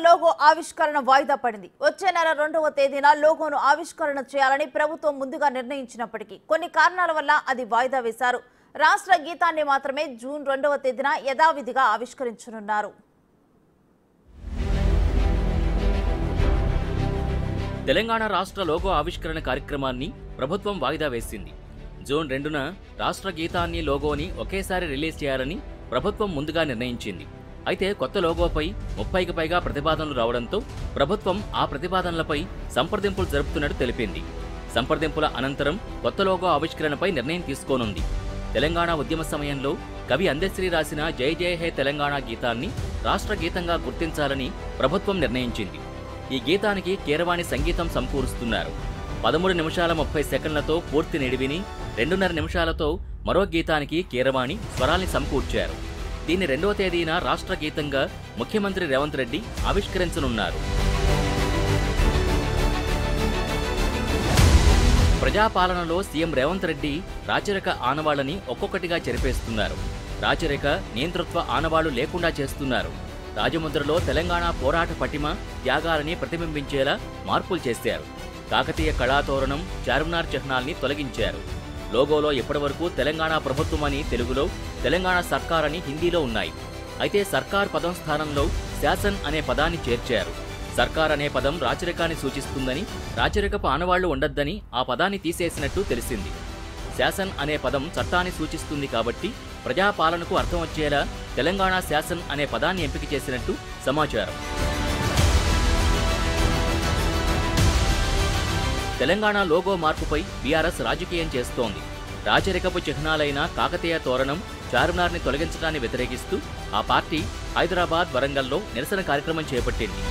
Logo ఆవిష్కరణ వాయిదా పడింది. వచ్చే నెల 2వ తేదీన లోగోను ఆవిష్కరణ చేయాలని ప్రభుత్వం ముందుగా నిర్ణయించినప్పటికీ కొన్ని కారణాల వల్ల అది వాయిదా వేశారు. రాష్ట్ర గీతాన్ని మాత్రమే జూన్ 2వ తేదీన యథావిధిగా ఆవిష్కరించనున్నారు. తెలంగాణ రాష్ట్ర లోగో ఆవిష్కరణ కార్యక్రమాన్ని ప్రభుత్వం వాయిదా వేసింది. జూన్ 2న రాష్ట్ర గీతాన్ని లోగోని ఒకేసారి రిలీజ్ చేయాలని ప్రభుత్వం ముందుగా నిర్ణయించింది. అయితే కొత్త లోగోపై 30కి పైగా ప్రతిపాదనలు రావడంతో ప్రభుత్వం ఆ ప్రతిపాదనలపై సంప్రదింపులు జరుపుతున్నట్టు తెలిపింది. సంప్రదింపుల అనంతరం కొత్త లోగో ఆవిష్కరణపై నిర్ణయం తీసుకోనుంది. తెలంగాణ ఉద్యమ సమయంలో కవి అందశ్రీ రాసిన జై జయ హే తెలంగాణ గీతాన్ని రాష్ట్ర గీతంగా గుర్తించాలని ప్రభుత్వం నిర్ణయించింది. ఈ గీతానికి కీరవాణి సంగీతం సమకూరుస్తున్నారు. 13 నిమిషాల 30 సెకండ్లతో పూర్తి నిడివిని, 2.5 నిమిషాలతో మరో గీతానికి కీరవాణి స్వరాల్ని సమకూర్చారు. దీన్ని 2వ తేదీన రాష్ట్ర గీతంగా ముఖ్యమంత్రి రేవంత్ రెడ్డి ఆవిష్కరించనున్నారు. ప్రజాపాలనలో సీఎం రేవంత్ రెడ్డి రాచరిక ఆనవాళ్లని ఒక్కొక్కటిగా చెరిపేస్తున్నారు. రాచరిక నియంతృత్వ ఆనవాళ్లు లేకుండా చేస్తున్నారు. రాజముద్రలో తెలంగాణ పోరాట పటిమ, త్యాగాలని ప్రతిబింబించేలా మార్పులు చేశారు. కాకతీయ కళాతోరణం, చార్మినార్ చిహ్నాల్ని తొలగించారు. లోగోలో ఇప్పటివరకు తెలంగాణ ప్రభుత్వం అని తెలుగులో, తెలంగాణ సర్కార్ అని హిందీలో ఉన్నాయి. అయితే సర్కార్ పదం స్థానంలో శాసన్ అనే పదాన్ని చేర్చారు. సర్కార్ అనే పదం రాచరికాన్ని సూచిస్తుందని, రాచరికపు ఆనవాళ్లు ఉండొద్దని ఆ పదాన్ని తీసేసినట్టు తెలిసింది. శాసన్ అనే పదం చట్టాన్ని సూచిస్తుంది కాబట్టి ప్రజాపాలనకు అర్థం వచ్చేలా తెలంగాణ శాసన్ అనే పదాన్ని ఎంపిక చేసినట్టు సమాచారం. తెలంగాణ లోగో మార్పుపై బీఆర్ఎస్ రాజకీయం చేస్తోంది. రాచరికపు చిహ్నాలైన కాకతీయ తోరణం, చార్మినార్ని తొలగించడాన్ని వ్యతిరేకిస్తూ ఆ పార్టీ హైదరాబాద్, వరంగల్లో నిరసన కార్యక్రమం చేపట్టింది.